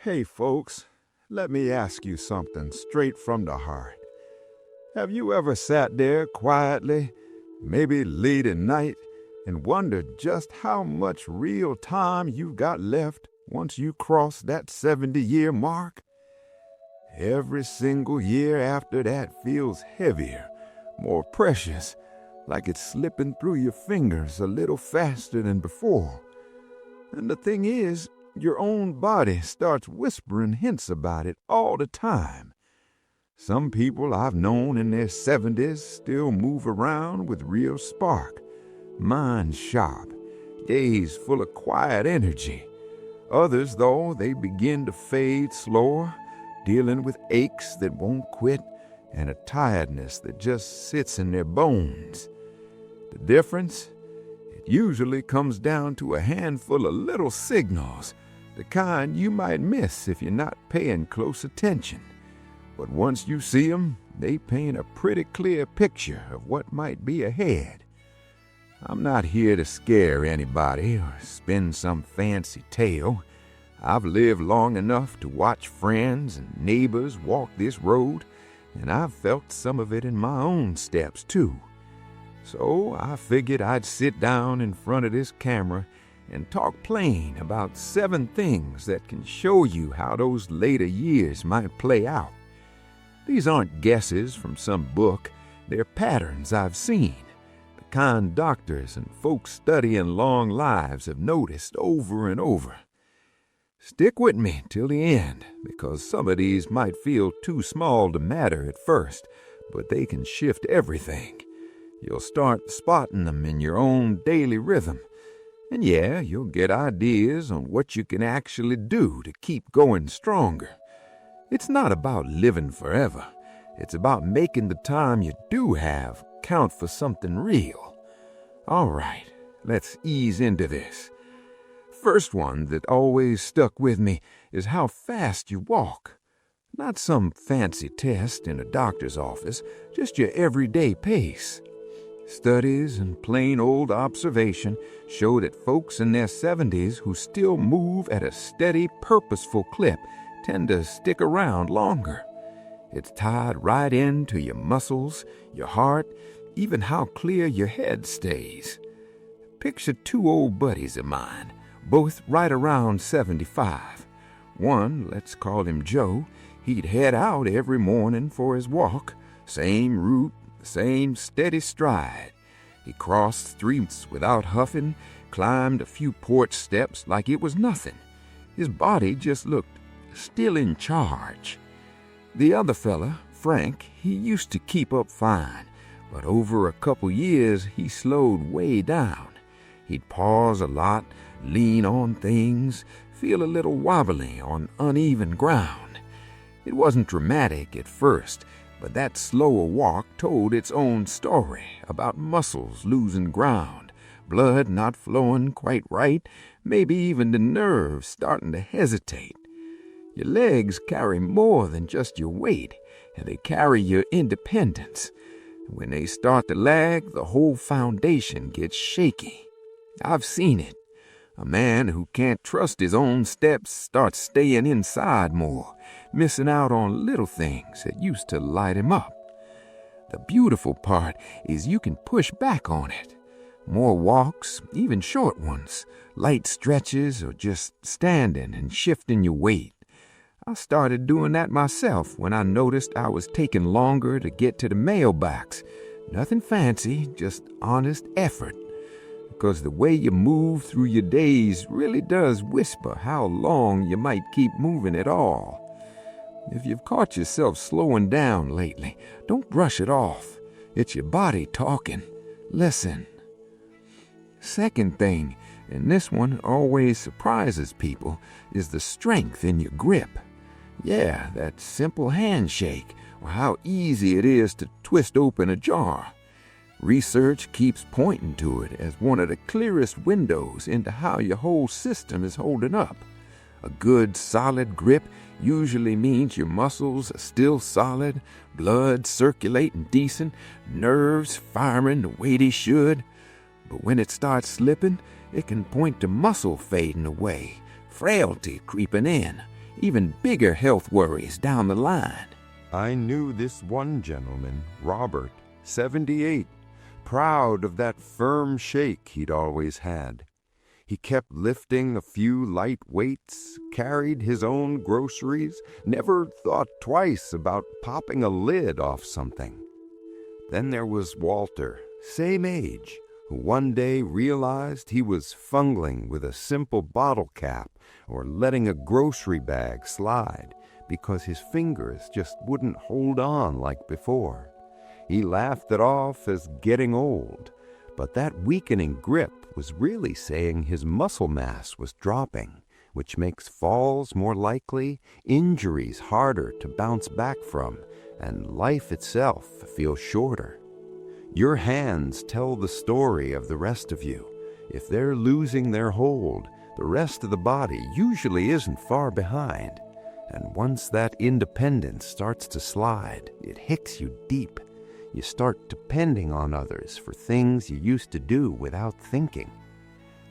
Hey folks, let me ask you something straight from the heart. Have you ever sat there quietly, maybe late at night, and wondered just how much real time you've got left once you cross that 70-year mark? Every single year after that feels heavier, more precious, like it's slipping through your fingers a little faster than before. And the thing is, your own body starts whispering hints about it all the time. Some people I've known in their 70s still move around with real spark, minds sharp, days full of quiet energy. Others, though, they begin to fade slower, dealing with aches that won't quit and a tiredness that just sits in their bones. The difference? It usually comes down to a handful of little signals, the kind you might miss if you're not paying close attention. But once you see them, they paint a pretty clear picture of what might be ahead. I'm not here to scare anybody or spin some fancy tale. I've lived long enough to watch friends and neighbors walk this road, and I've felt some of it in my own steps too. So I figured I'd sit down in front of this camera and talk plain about 7 things that can show you how those later years might play out. These aren't guesses from some book, they're patterns I've seen, the kind doctors and folks studying long lives have noticed over and over. Stick with me till the end, because some of these might feel too small to matter at first, but they can shift everything. You'll start spotting them in your own daily rhythm. And yeah, you'll get ideas on what you can actually do to keep going stronger. It's not about living forever. It's about making the time you do have count for something real. All right, let's ease into this. First one that always stuck with me is how fast you walk. Not some fancy test in a doctor's office, just your everyday pace. Studies and plain old observation show that folks in their 70s who still move at a steady, purposeful clip tend to stick around longer. It's tied right into your muscles, your heart, even how clear your head stays. Picture 2 old buddies of mine, both right around 75. One, let's call him Joe, he'd head out every morning for his walk, same route, same steady stride. He crossed streets without huffing, climbed a few porch steps like it was nothing. His body just looked still in charge. The other fella, Frank, he used to keep up fine, but over a couple years he slowed way down. He'd pause a lot, lean on things, feel a little wobbly on uneven ground. It wasn't dramatic at first, but that slower walk told its own story about muscles losing ground, blood not flowing quite right, maybe even the nerves starting to hesitate. Your legs carry more than just your weight, and they carry your independence. When they start to lag, the whole foundation gets shaky. I've seen it. A man who can't trust his own steps starts staying inside more, missing out on little things that used to light him up. The beautiful part is you can push back on it. More walks, even short ones, light stretches, or just standing and shifting your weight. I started doing that myself when I noticed I was taking longer to get to the mailbox. Nothing fancy, just honest effort. Because the way you move through your days really does whisper how long you might keep moving at all. If you've caught yourself slowing down lately, don't brush it off. It's your body talking. Listen. Second thing, and this one always surprises people, is the strength in your grip. Yeah, that simple handshake, or how easy it is to twist open a jar. Research keeps pointing to it as one of the clearest windows into how your whole system is holding up. A good, solid grip usually means your muscles are still solid, blood circulating decent, nerves firing the way they should. But when it starts slipping, it can point to muscle fading away, frailty creeping in, even bigger health worries down the line. I knew this one gentleman, Robert, 78, proud of that firm shake he'd always had. He kept lifting a few light weights, carried his own groceries, never thought twice about popping a lid off something. Then there was Walter, same age, who one day realized he was fumbling with a simple bottle cap or letting a grocery bag slide because his fingers just wouldn't hold on like before. He laughed it off as getting old, but that weakening grip was really saying his muscle mass was dropping, which makes falls more likely, injuries harder to bounce back from, and life itself feel shorter. Your hands tell the story of the rest of you. If they're losing their hold, the rest of the body usually isn't far behind. And once that independence starts to slide, it hits you deep. You start depending on others for things you used to do without thinking.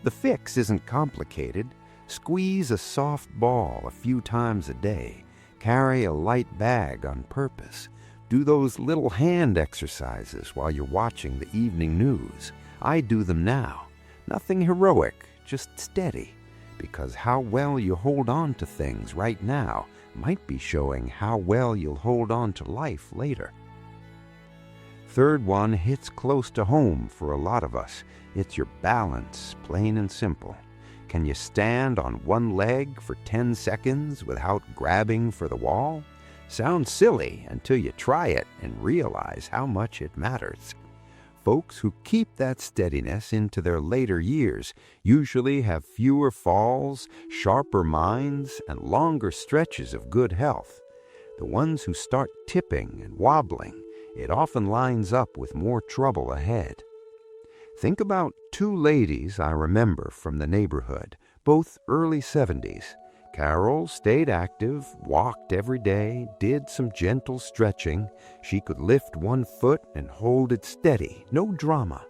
The fix isn't complicated. Squeeze a soft ball a few times a day. Carry a light bag on purpose. Do those little hand exercises while you're watching the evening news. I do them now. Nothing heroic, just steady. Because how well you hold on to things right now might be showing how well you'll hold on to life later. Third one hits close to home for a lot of us. It's your balance, plain and simple. Can you stand on one leg for 10 seconds without grabbing for the wall? Sounds silly until you try it and realize how much it matters. Folks who keep that steadiness into their later years usually have fewer falls, sharper minds, and longer stretches of good health. The ones who start tipping and wobbling, it often lines up with more trouble ahead. Think about two ladies I remember from the neighborhood, both early 70s. Carol stayed active, walked every day, did some gentle stretching. She could lift one foot and hold it steady, no drama.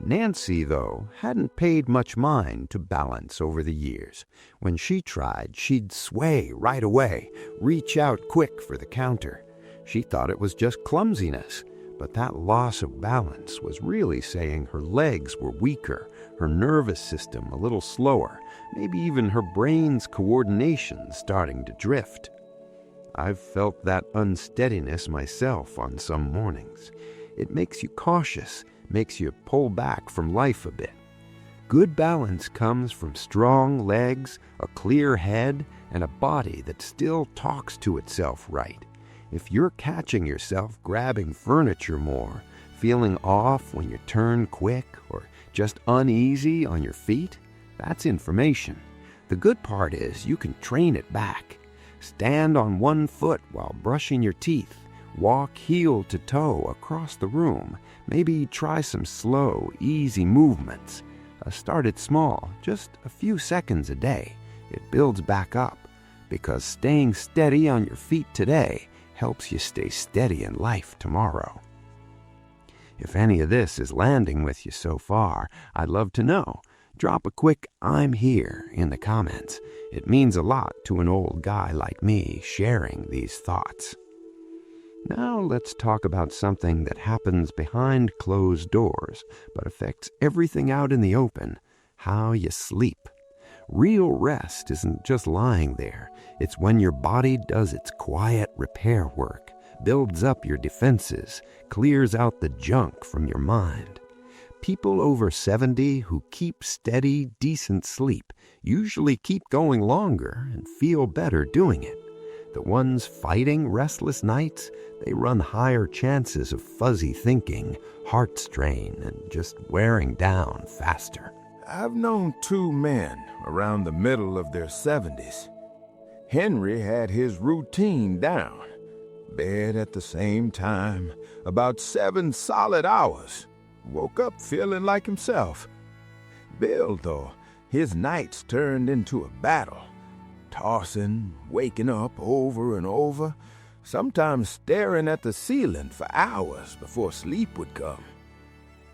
Nancy, though, hadn't paid much mind to balance over the years. When she tried, she'd sway right away, reach out quick for the counter. She thought it was just clumsiness, but that loss of balance was really saying her legs were weaker, her nervous system a little slower, maybe even her brain's coordination starting to drift. I've felt that unsteadiness myself on some mornings. It makes you cautious, makes you pull back from life a bit. Good balance comes from strong legs, a clear head, and a body that still talks to itself right. If you're catching yourself grabbing furniture more, feeling off when you turn quick, or just uneasy on your feet, that's information. The good part is you can train it back. Stand on one foot while brushing your teeth. Walk heel to toe across the room. Maybe try some slow, easy movements. Start it small, just a few seconds a day. It builds back up, because staying steady on your feet today helps you stay steady in life tomorrow. If any of this is landing with you so far, I'd love to know. Drop a quick "I'm here" in the comments. It means a lot to an old guy like me sharing these thoughts. Now let's talk about something that happens behind closed doors, but affects everything out in the open: how you sleep. Real rest isn't just lying there. It's when your body does its quiet repair work, builds up your defenses, clears out the junk from your mind. People over 70 who keep steady, decent sleep usually keep going longer and feel better doing it. The ones fighting restless nights, they run higher chances of fuzzy thinking, heart strain, and just wearing down faster. I've known two men around the middle of their 70s. Henry had his routine down. Bed at the same time, about 7 solid hours. Woke up feeling like himself. Bill, though, his nights turned into a battle. Tossing, waking up over and over, sometimes staring at the ceiling for hours before sleep would come.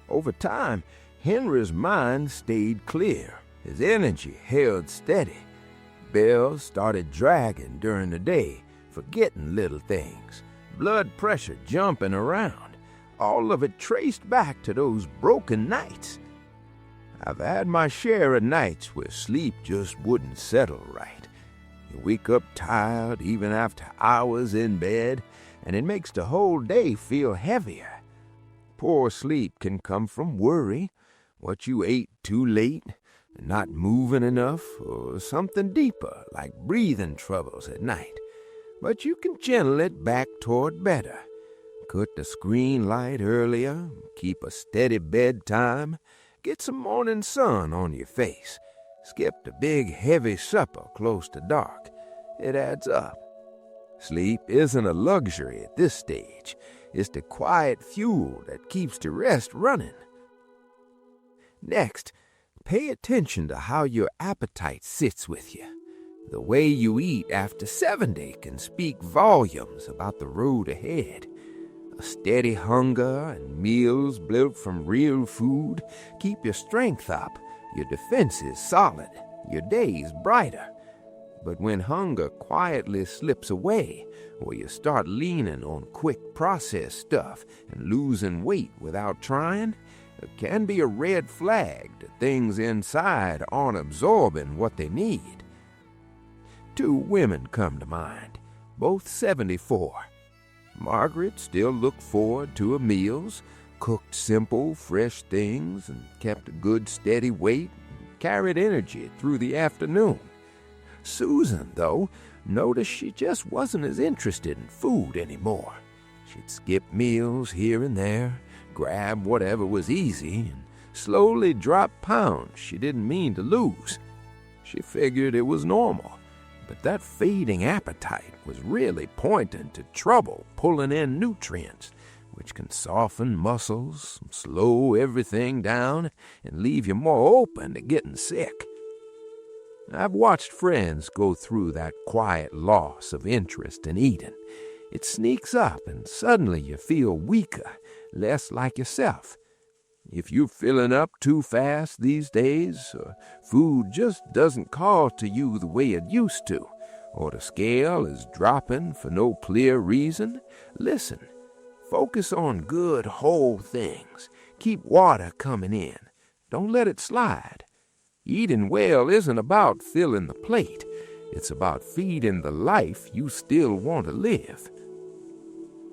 Over time, Henry's mind stayed clear. His energy held steady. spells started dragging during the day, forgetting little things, blood pressure jumping around, all of it traced back to those broken nights. I've had my share of nights where sleep just wouldn't settle right. You wake up tired even after hours in bed, and it makes the whole day feel heavier. Poor sleep can come from worry, what you ate too late, not moving enough, or something deeper like breathing troubles at night. But you can channel it back toward better. Cut the screen light earlier, keep a steady bedtime, get some morning sun on your face, skip the big heavy supper close to dark. It adds up. Sleep isn't a luxury at this stage. It's the quiet fuel that keeps the rest running. Next, pay attention to how your appetite sits with you. The way you eat after 70 can speak volumes about the road ahead. A steady hunger and meals built from real food keep your strength up, your defenses solid, your days brighter. But when hunger quietly slips away, or you start leaning on quick processed stuff and losing weight without trying, it can be a red flag that things inside aren't absorbing what they need. 2 women come to mind, both 74. Margaret still looked forward to her meals, cooked simple, fresh things, and kept a good steady weight and carried energy through the afternoon. Susan, though, noticed she just wasn't as interested in food anymore. She'd skip meals here and there, grab whatever was easy, and slowly drop pounds she didn't mean to lose. She figured it was normal, but that fading appetite was really pointing to trouble pulling in nutrients, which can soften muscles, slow everything down, and leave you more open to getting sick. I've watched friends go through that quiet loss of interest in eating. It sneaks up and suddenly you feel weaker, less like yourself. If you're filling up too fast these days, or food just doesn't call to you the way it used to, or the scale is dropping for no clear reason, listen. Focus on good, whole things. Keep water coming in. Don't let it slide. Eating well isn't about filling the plate. It's about feeding the life you still want to live.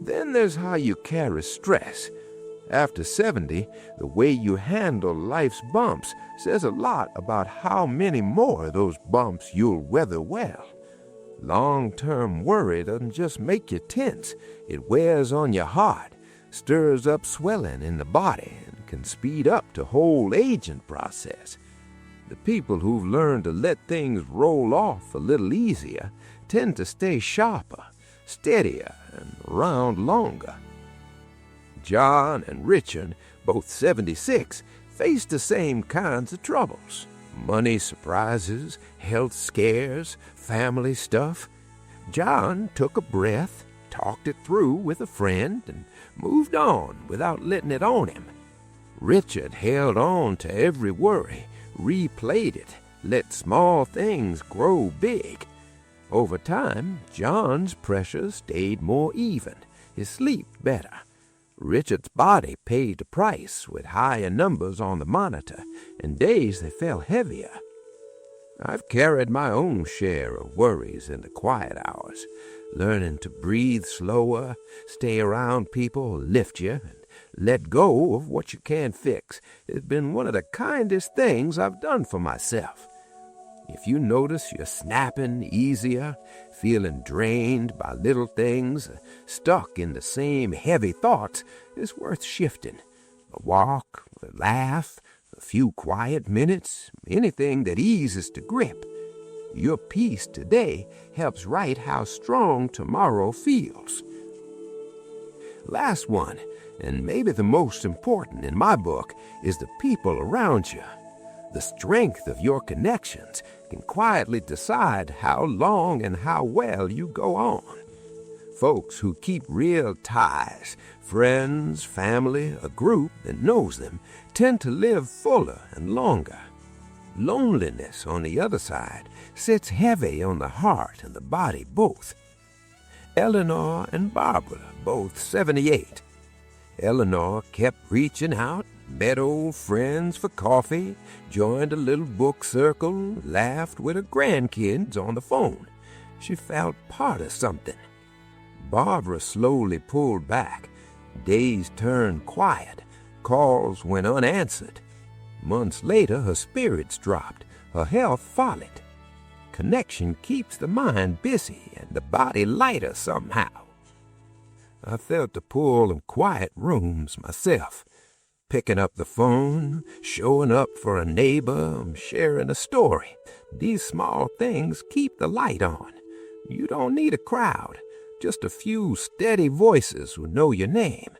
Then there's how you carry stress. After 70, the way you handle life's bumps says a lot about how many more of those bumps you'll weather well. Long-term worry doesn't just make you tense. It wears on your heart, stirs up swelling in the body, and can speed up the whole aging process. The people who've learned to let things roll off a little easier tend to stay sharper, steadier, and around longer. John and Richard, both 76, faced the same kinds of troubles. Money surprises, health scares, family stuff. John took a breath, talked it through with a friend, and moved on without letting it own him. Richard held on to every worry, replayed it, let small things grow big. Over time, John's pressure stayed more even, his sleep better. Richard's body paid the price with higher numbers on the monitor and days that felt heavier. I've carried my own share of worries in the quiet hours, learning to breathe slower, stay around people who lift you, and let go of what you can't fix. It's been one of the kindest things I've done for myself. If you notice you're snapping easier, feeling drained by little things, stuck in the same heavy thoughts, it's worth shifting. A walk, a laugh, a few quiet minutes, anything that eases the grip. Your peace today helps write how strong tomorrow feels. Last one, and maybe the most important in my book, is the people around you. The strength of your connections can quietly decide how long and how well you go on. Folks who keep real ties, friends, family, a group that knows them, tend to live fuller and longer. Loneliness, on the other side, sits heavy on the heart and the body both. Eleanor and Barbara, both 78. Eleanor kept reaching out, met old friends for coffee, joined a little book circle, laughed with her grandkids on the phone. She felt part of something. Barbara slowly pulled back. Days turned quiet. Calls went unanswered. Months later, her spirits dropped. Her health followed. Connection keeps the mind busy and the body lighter somehow. I felt the pull of quiet rooms myself. Picking up the phone, showing up for a neighbor, sharing a story. These small things keep the light on. You don't need a crowd, just a few steady voices who know your name.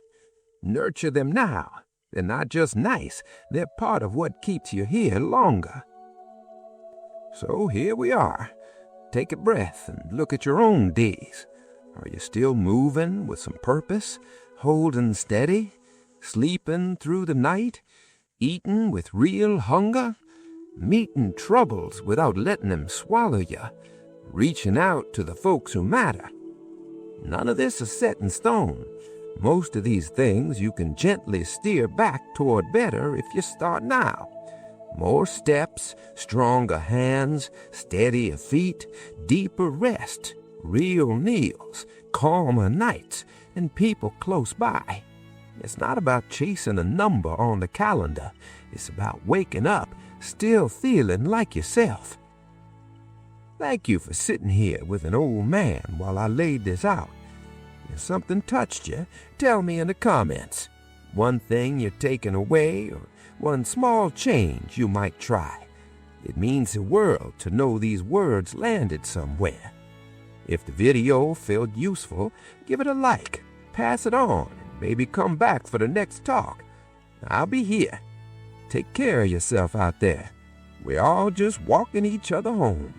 Nurture them now. They're not just nice, they're part of what keeps you here longer. So here we are. Take a breath and look at your own days. Are you still moving with some purpose, holding steady, sleeping through the night, eating with real hunger, meeting troubles without letting them swallow you, reaching out to the folks who matter? None of this is set in stone. Most of these things you can gently steer back toward better if you start now. More steps, stronger hands, steadier feet, deeper rest, real meals, calmer nights, and people close by. It's not about chasing a number on the calendar. It's about waking up, still feeling like yourself. Thank you for sitting here with an old man while I laid this out. If something touched you, tell me in the comments. One thing you're taking away, or one small change you might try. It means the world to know these words landed somewhere. If the video felt useful, give it a like, pass it on, and maybe come back for the next talk. I'll be here. Take care of yourself out there. We're all just walking each other home.